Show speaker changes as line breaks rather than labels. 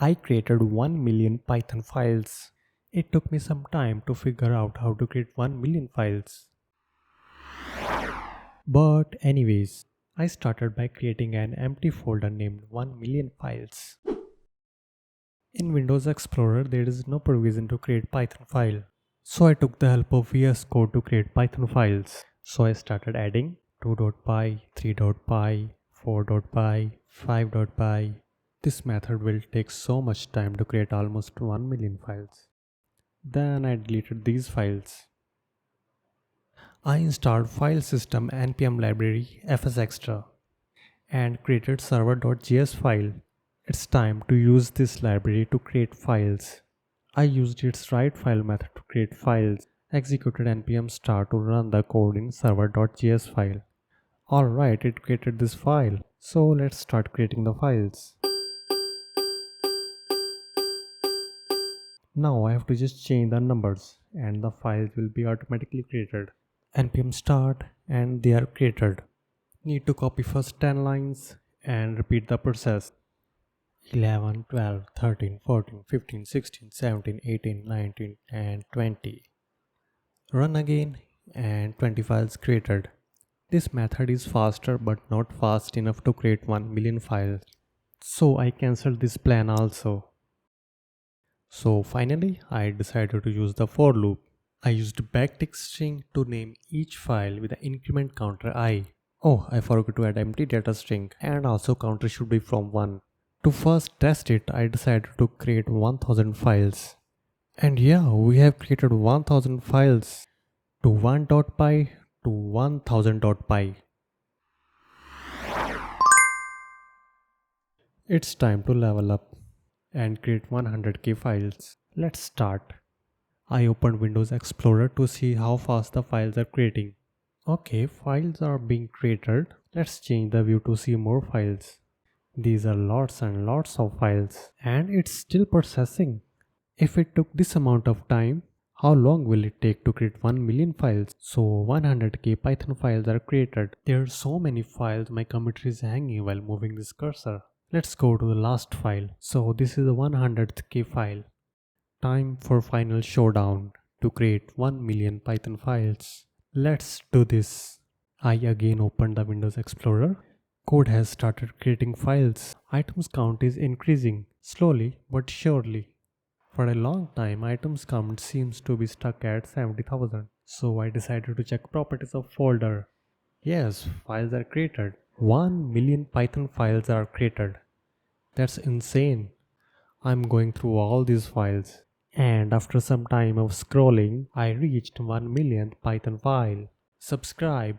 I created 1 million Python files. It took me some time to figure out how to create 1 million files. But anyways, I started by creating an empty folder named 1 million files. In Windows Explorer, there is no provision to create Python file. So I took the help of VS Code to create Python files. So I started adding 2.py, 3.py, 4.py, 5.py. This method will take so much time to create almost 1 million files. Then I deleted these files. I installed file system npm library fsextra and created server.js file. It's time to use this library to create files. I used its write file method to create files, executed npm start to run the code in server.js file. Alright, it created this file. So let's start creating the files. Now I have to just change the numbers and the files will be automatically created. Npm start and they are created. Need to copy first 10 lines and repeat the process. 11, 12, 13, 14, 15, 16, 17, 18, 19 and 20. Run again and 20 files created. This method is faster but not fast enough to create 1 million files. So I cancelled this plan also. So finally I decided to use the for loop. I used backtick string to name each file with the increment counter I. Oh, I forgot to add empty data string and also counter should be from 1. To first test it, I decided to create 1000 files. And yeah, we have created 1000 files to 1.py to 1000.py. It's time to level up and create 100k files. Let's start. I opened Windows Explorer to see how fast the files are creating. Okay, files are being created. Let's change the view to see more files. These are lots and lots of files and it's still processing. If it took this amount of time, how long will it take to create 1 million files? So 100k Python files are created. There are so many files, my computer is hanging while moving this cursor. Let's go to the last file. So this is the 100th file. Time for final showdown to create 1 million Python files. Let's do this. I again opened the Windows Explorer. Code has started creating files. Items count is increasing slowly but surely. For a long time, items count seems to be stuck at 70,000. So I decided to check properties of folder. Yes, files are created. 1 million Python files are created. That's insane. I'm going through all these files. And after some time of scrolling, I reached 1 millionth Python file. Subscribe.